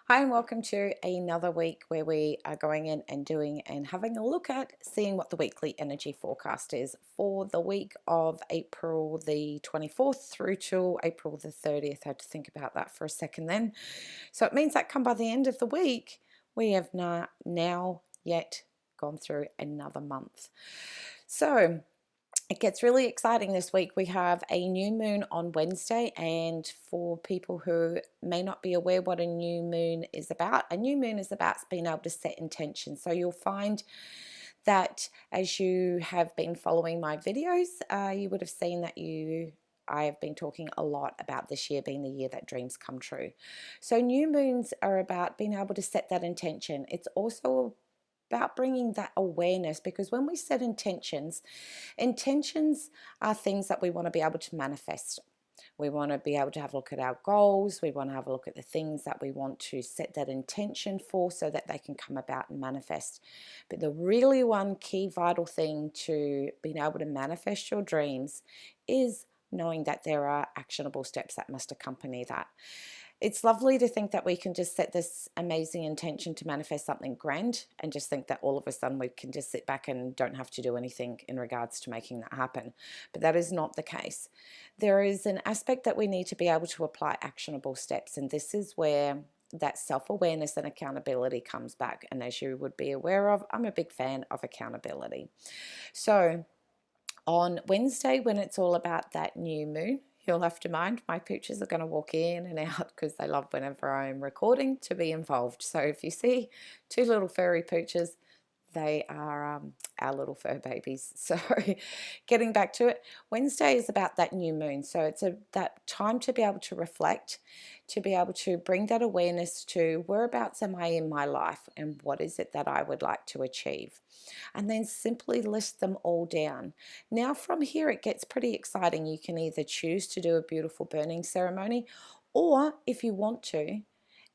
Hi, and welcome to another week where we are going in and doing and having a look at seeing what the weekly energy forecast is for the week of April the 24th through to April the 30th. I had to think about that for a second then. So it means that come by the end of the week, we have not now yet gone through another month. So it gets really exciting this week. We have a new moon on Wednesday, and for people who may not be aware what a new moon is about, a new moon is about being able to set intention. So you'll find that as you have been following my videos, you would have seen that I have been talking a lot about this year being the year that dreams come true. So new moons are about being able to set that intention. It's also about bringing that awareness, because when we set intentions are things that we want to be able to manifest. We want to be able to have a look at our goals. We want to have a look at the things that we want to set that intention for so that they can come about and manifest. But the really one key vital thing to being able to manifest your dreams is knowing that there are actionable steps that must accompany that. It's lovely to think that we can just set this amazing intention to manifest something grand and just think that all of a sudden we can just sit back and don't have to do anything in regards to making that happen. But that is not the case. There is an aspect that we need to be able to apply actionable steps, and this is where that self-awareness and accountability comes back. And as you would be aware of, I'm a big fan of accountability. So on Wednesday, when it's all about that new moon, you'll have to mind my pooches are going to walk in and out because they love whenever I'm recording to be involved. So if you see two little furry pooches, they are our little fur babies. So getting back to it, Wednesday is about that new moon. So it's that time to be able to reflect, to be able to bring that awareness to whereabouts am I in my life and what is it that I would like to achieve. And then simply list them all down. Now from here it gets pretty exciting. You can either choose to do a beautiful burning ceremony, or if you want to,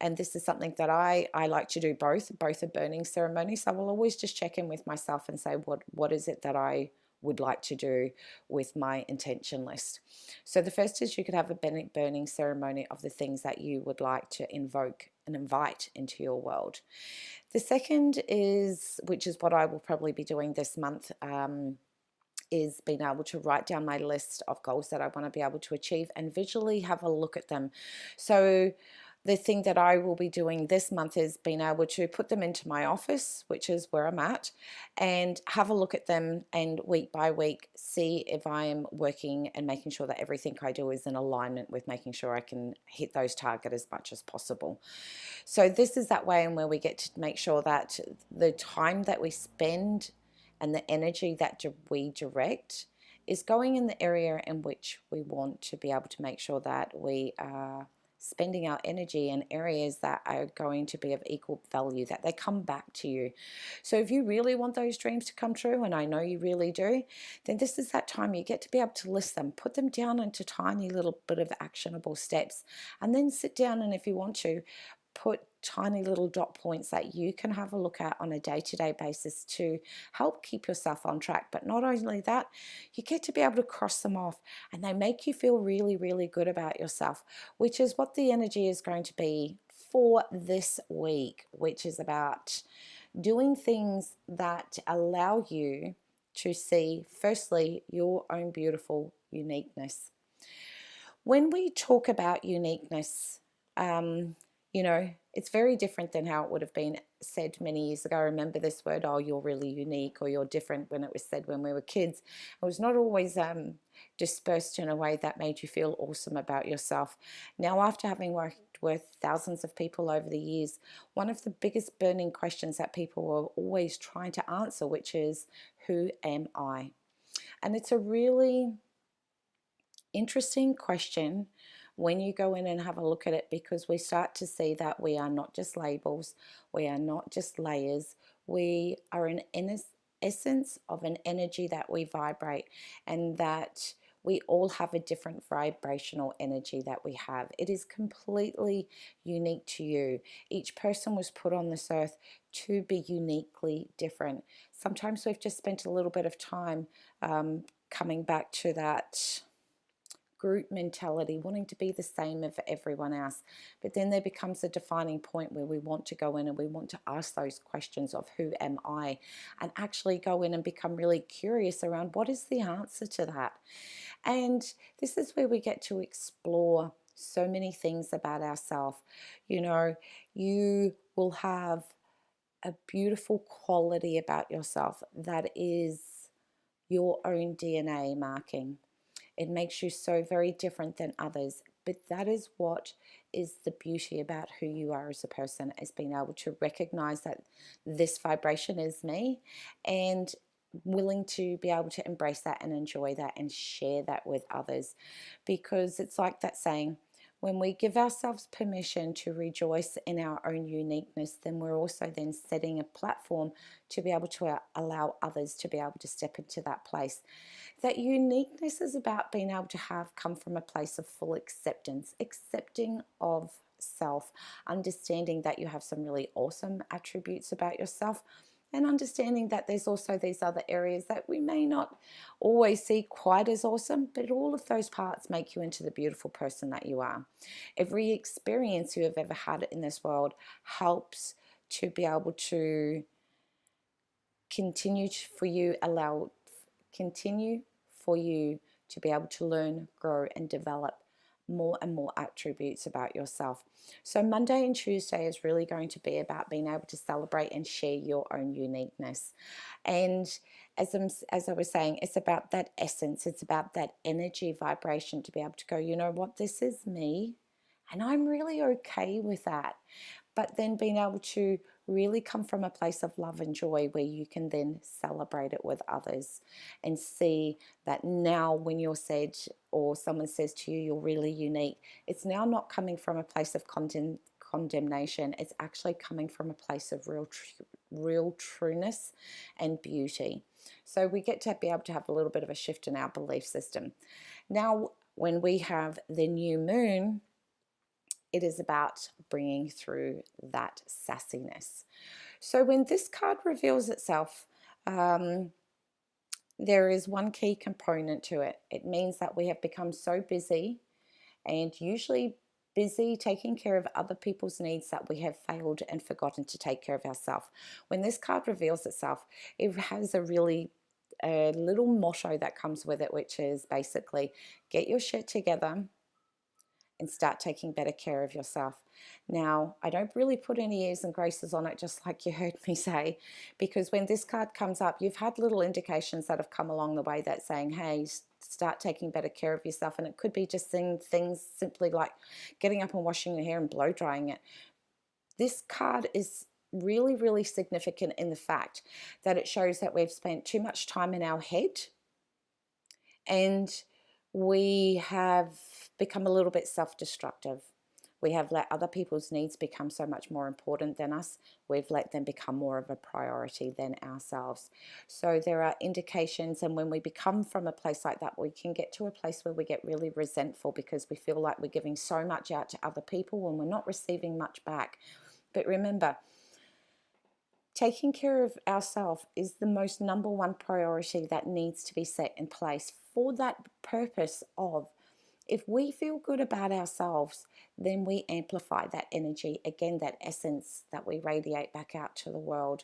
and this is something that I like to do both a burning ceremony. So I will always just check in with myself and say, what is it that I would like to do with my intention list. So the first is you could have a burning ceremony of the things that you would like to invoke and invite into your world. The second is, which is what I will probably be doing this month, is being able to write down my list of goals that I want to be able to achieve and visually have a look at them. So the thing that I will be doing this month is being able to put them into my office, which is where I'm at, and have a look at them and week by week see if I am working and making sure that everything I do is in alignment with making sure I can hit those targets as much as possible. So this is that way in where we get to make sure that the time that we spend and the energy that we direct is going in the area in which we want to be able to make sure that we are spending our energy in areas that are going to be of equal value, that they come back to you. So if you really want those dreams to come true, and I know you really do, then this is that time you get to be able to list them, put them down into tiny little bit of actionable steps, and then sit down and if you want to, put tiny little dot points that you can have a look at on a day-to-day basis to help keep yourself on track. But not only that, you get to be able to cross them off and they make you feel really, really good about yourself, which is what the energy is going to be for this week, which is about doing things that allow you to see, firstly, your own beautiful uniqueness. When we talk about uniqueness, you know, it's very different than how it would have been said many years ago. I remember this word, oh, you're really unique or you're different, when it was said when we were kids. It was not always dispersed in a way that made you feel awesome about yourself. Now, after having worked with thousands of people over the years, one of the biggest burning questions that people are always trying to answer, which is, who am I? And it's a really interesting question when you go in and have a look at it, because we start to see that we are not just labels, we are not just layers, we are an essence of an energy that we vibrate, and that we all have a different vibrational energy that we have. It is completely unique to you. Each person was put on this earth to be uniquely different. Sometimes we've just spent a little bit of time coming back to that group mentality, wanting to be the same as everyone else. But then there becomes a defining point where we want to go in and we want to ask those questions of who am I, and actually go in and become really curious around what is the answer to that. And this is where we get to explore so many things about ourselves. You know, you will have a beautiful quality about yourself that is your own DNA marking. It makes you so very different than others. But that is what is the beauty about who you are as a person, is being able to recognize that this vibration is me, and willing to be able to embrace that and enjoy that and share that with others. Because it's like that saying, when we give ourselves permission to rejoice in our own uniqueness, then we're also then setting a platform to be able to allow others to be able to step into that place. That uniqueness is about being able to have come from a place of full acceptance, accepting of self, understanding that you have some really awesome attributes about yourself, and understanding that there's also these other areas that we may not always see quite as awesome, but all of those parts make you into the beautiful person that you are. Every experience you have ever had in this world helps to be able to continue for you to be able to learn, grow, and develop more and more attributes about yourself. So Monday and Tuesday is really going to be about being able to celebrate and share your own uniqueness. And as I was saying, it's about that essence, it's about that energy vibration, to be able to go, you know what, this is me, and I'm really okay with that. But then being able to really come from a place of love and joy, where you can then celebrate it with others and see that now when you're said, or someone says to you, you're really unique, it's now not coming from a place of condemnation. It's actually coming from a place of real trueness and beauty. So we get to be able to have a little bit of a shift in our belief system. Now, when we have the new moon, it is about bringing through that sassiness. So when this card reveals itself, there is one key component to it. It means that we have become so busy, and usually busy taking care of other people's needs, that we have failed and forgotten to take care of ourselves. When this card reveals itself, it has a little motto that comes with it, which is basically, get your shit together and start taking better care of yourself. Now, I don't really put any airs and graces on it, just like you heard me say, because when this card comes up, you've had little indications that have come along the way that's saying, hey, start taking better care of yourself. And it could be just things simply like getting up and washing your hair and blow drying it. This card is really, really significant in the fact that it shows that we've spent too much time in our head, and we have become a little bit self-destructive. We have let other people's needs become so much more important than us. We've let them become more of a priority than ourselves. So there are indications, and when we become from a place like that, we can get to a place where we get really resentful because we feel like we're giving so much out to other people and we're not receiving much back. But remember, taking care of ourselves is the most number one priority that needs to be set in place for that purpose of, if we feel good about ourselves, then we amplify that energy, again, that essence that we radiate back out to the world.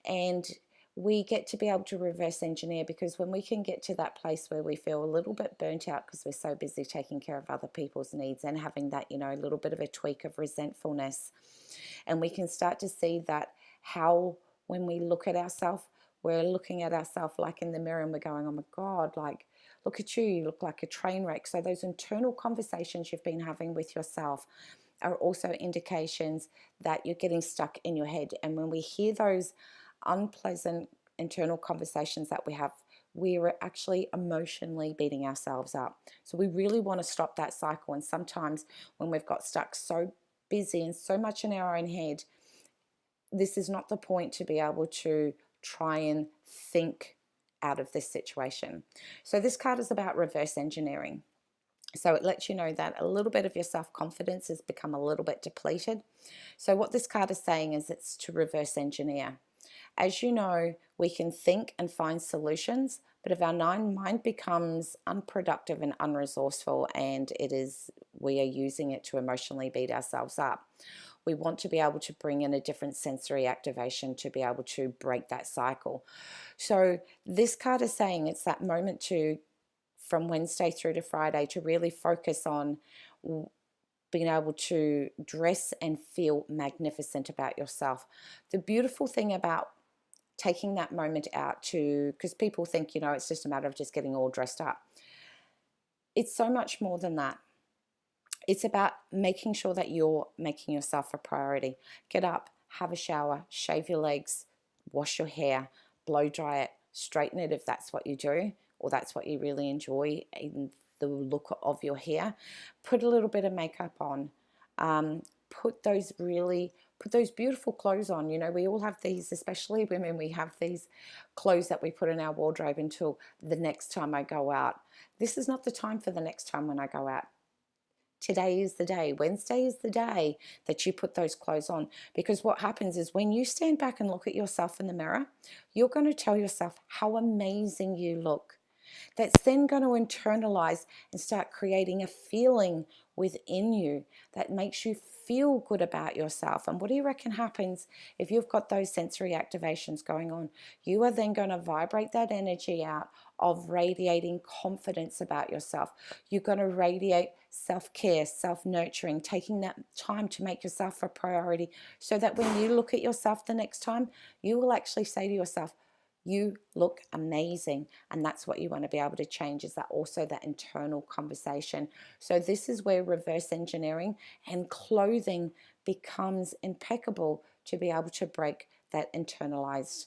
And we get to be able to reverse engineer, because when we can get to that place where we feel a little bit burnt out because we're so busy taking care of other people's needs and having that, a little bit of a tweak of resentfulness, and we can start to see that how when we look at ourselves, we're looking at ourselves like in the mirror and we're going, oh my God, like, look at you, you look like a train wreck. So those internal conversations you've been having with yourself are also indications that you're getting stuck in your head. And when we hear those unpleasant internal conversations that we have, we're actually emotionally beating ourselves up. So we really want to stop that cycle. And sometimes when we've got stuck so busy and so much in our own head, this is not the point to be able to try and think out of this situation. So this card is about reverse engineering. So it lets you know that a little bit of your self-confidence has become a little bit depleted. So what this card is saying is it's to reverse engineer. As you know, we can think and find solutions, but if our mind becomes unproductive and unresourceful, and we are using it to emotionally beat ourselves up, we want to be able to bring in a different sensory activation to be able to break that cycle. So this card is saying it's that moment from Wednesday through to Friday, to really focus on being able to dress and feel magnificent about yourself. The beautiful thing about taking that moment out because people think, it's just a matter of just getting all dressed up. It's so much more than that. It's about making sure that you're making yourself a priority. Get up, have a shower, shave your legs, wash your hair, blow dry it, straighten it if that's what you do, or that's what you really enjoy in the look of your hair. Put a little bit of makeup on. Put those beautiful clothes on. We all have these, especially women, we have these clothes that we put in our wardrobe until the next time I go out. This is not the time for the next time when I go out. Today is the day. Wednesday is the day that you put those clothes on, because what happens is when you stand back and look at yourself in the mirror, you're going to tell yourself how amazing you look. That's then going to internalize and start creating a feeling within you that makes you feel good about yourself. And what do you reckon happens if you've got those sensory activations going on? You are then going to vibrate that energy out of radiating confidence about yourself. You're going to radiate self-care, self-nurturing, taking that time to make yourself a priority, so that when you look at yourself the next time, you will actually say to yourself, you look amazing. And that's what you want to be able to change, is that also that internal conversation. So this is where reverse engineering and clothing becomes impeccable to be able to break that internalized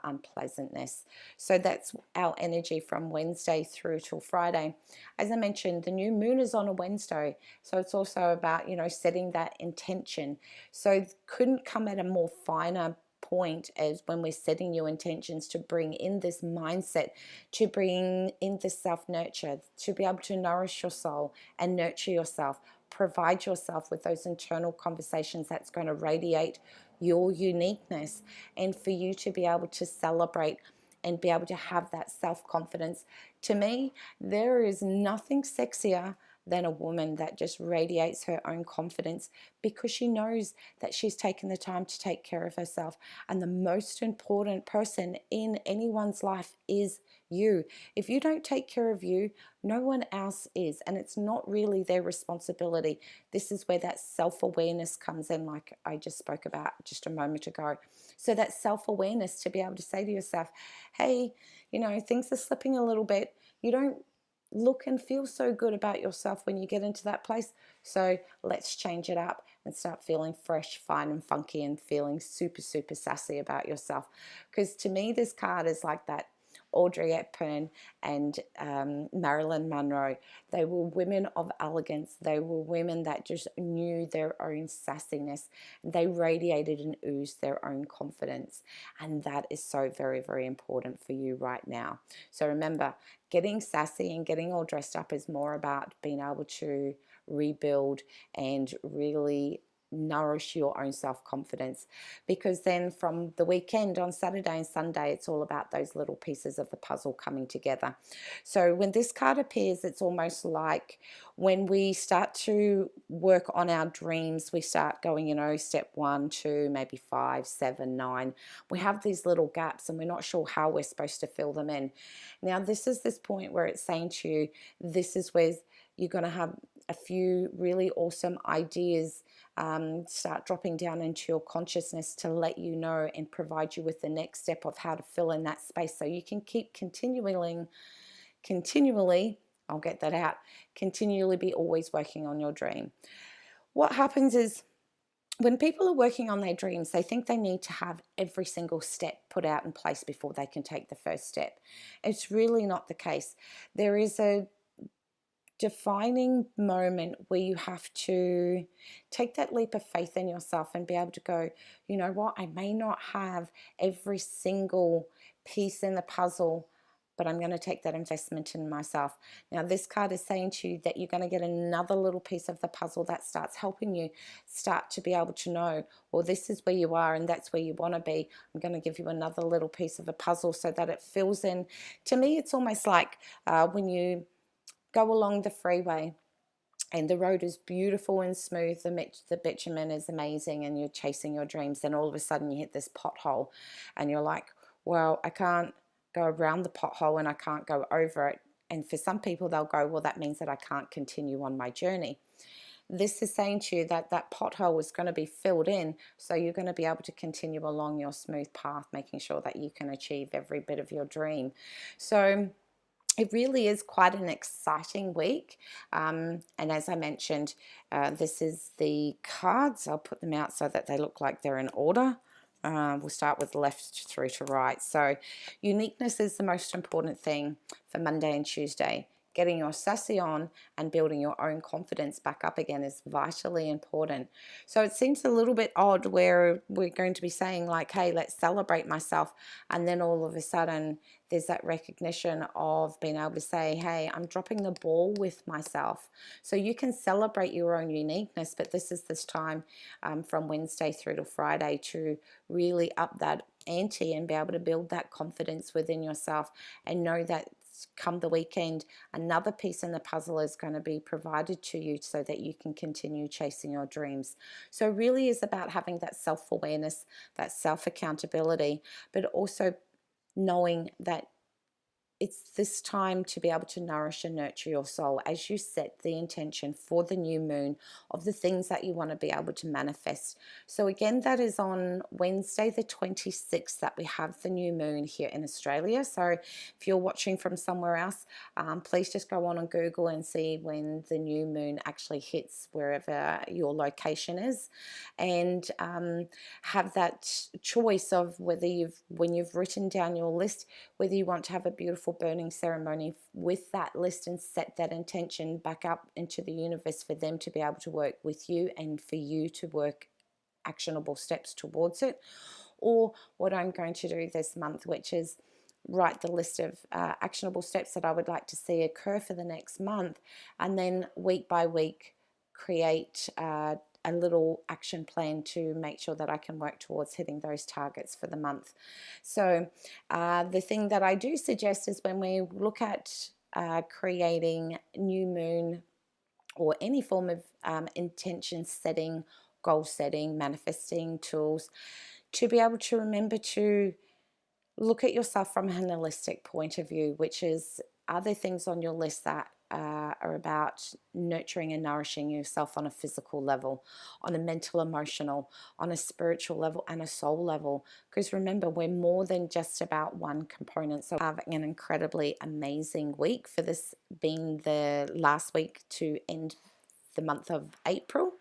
unpleasantness. So that's our energy from Wednesday through till Friday. As I mentioned, the new moon is on a Wednesday, so it's also about setting that intention. So it couldn't come at a more finer point as when we're setting your intentions to bring in this mindset, to bring in this self-nurture, to be able to nourish your soul and nurture yourself, provide yourself with those internal conversations that's going to radiate your uniqueness, and for you to be able to celebrate and be able to have that self-confidence. To me, there is nothing sexier than a woman that just radiates her own confidence, because she knows that she's taken the time to take care of herself. And the most important person in anyone's life is you. If you don't take care of you, no one else is, and it's not really their responsibility. This is where that self-awareness comes in, like I just spoke about just a moment ago. So that self-awareness, to be able to say to yourself, hey, things are slipping a little bit. You don't look and feel so good about yourself when you get into that place. So let's change it up and start feeling fresh, fine and funky, and feeling super, super sassy about yourself. Because to me, this card is like that Audrey Hepburn and Marilyn Monroe. They were women of elegance. They were women that just knew their own sassiness. They radiated and oozed their own confidence. And that is so very, very important for you right now. So remember, getting sassy and getting all dressed up is more about being able to rebuild and really nourish your own self-confidence, because then from the weekend on Saturday and Sunday, it's all about those little pieces of the puzzle coming together. So when this card appears, it's almost like when we start to work on our dreams, we start going, step 1, 2, maybe 5, 7, 9. We have these little gaps and we're not sure how we're supposed to fill them in. Now this is this point where it's saying to you, this is where you're going to have a few really awesome ideas start dropping down into your consciousness to let you know and provide you with the next step of how to fill in that space, so you can keep continually, I'll get that out, continually be always working on your dream. What happens is, when people are working on their dreams, they think they need to have every single step put out in place before they can take the first step. It's really not the case. There is a defining moment where you have to take that leap of faith in yourself and be able to go, you know what, I may not have every single piece in the puzzle but I'm going to take that investment in myself. Now, this card is saying to you that you're going to get another little piece of the puzzle that starts helping you start to be able to know, well, this is where you are and that's where you want to be. I'm going to give you another little piece of a puzzle so that it fills in. To me, it's almost like when you go along the freeway and the road is beautiful and smooth, the bitumen is amazing, and you're chasing your dreams, then all of a sudden you hit this pothole and you're like, well, I can't go around the pothole and I can't go over it. And for some people, they'll go, well, that means that I can't continue on my journey. This is saying to you that that pothole is going to be filled in, so you're going to be able to continue along your smooth path, making sure that you can achieve every bit of your dream. So it really is quite an exciting week. And as I mentioned, this is the cards. I'll put them out so that they look like they're in order. We'll start with left through to right. So uniqueness is the most important thing for Monday and Tuesday. Getting your sassy on and building your own confidence back up again is vitally important. So it seems a little bit odd where we're going to be saying like, hey, let's celebrate myself. And then all of a sudden there's that recognition of being able to say, hey, I'm dropping the ball with myself. So you can celebrate your own uniqueness, but this is this time from Wednesday through to Friday to really up that ante and be able to build that confidence within yourself and know that come the weekend, another piece in the puzzle is going to be provided to you so that you can continue chasing your dreams. So it really is about having that self-awareness, that self-accountability, but also knowing that it's this time to be able to nourish and nurture your soul as you set the intention for the new moon of the things that you want to be able to manifest. So again, that is on Wednesday the 26th that we have the new moon here in Australia. So if you're watching from somewhere else, please just go on Google and see when the new moon actually hits wherever your location is, and have that choice of whether when you've written down your list, whether you want to have a beautiful burning ceremony with that list and set that intention back up into the universe for them to be able to work with you and for you to work actionable steps towards it, or what I'm going to do this month, which is write the list of actionable steps that I would like to see occur for the next month, and then week by week create a little action plan to make sure that I can work towards hitting those targets for the month. So the thing that I do suggest is when we look at creating new moon or any form of intention setting, goal setting, manifesting tools, to be able to remember to look at yourself from an holistic point of view, which is, are there things on your list that are about nurturing and nourishing yourself on a physical level, on a mental, emotional, on a spiritual level, and a soul level? Because remember, we're more than just about one component. So having an incredibly amazing week, for this being the last week to end the month of April.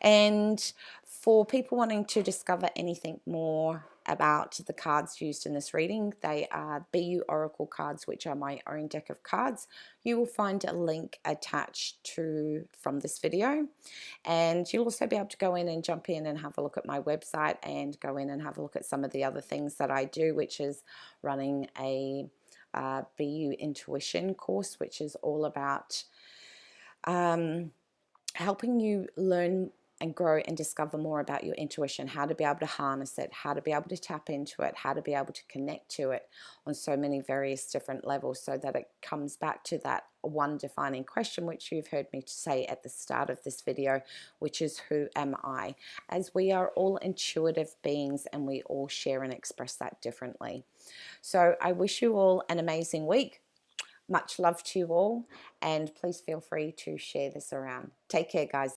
And for people wanting to discover anything more about the cards used in this reading, they are BEYOU Oracle Cards, which are my own deck of cards. You will find a link attached to from this video, and you'll also be able to go in and jump in and have a look at my website and go in and have a look at some of the other things that I do, which is running a BEYOU Intuition course, which is all about helping you learn and grow and discover more about your intuition, how to be able to harness it, how to be able to tap into it, how to be able to connect to it on so many various different levels, so that it comes back to that one defining question, which you've heard me say at the start of this video, which is, who am I? As we are all intuitive beings and we all share and express that differently. So I wish you all an amazing week. Much love to you all, and please feel free to share this around. Take care, guys.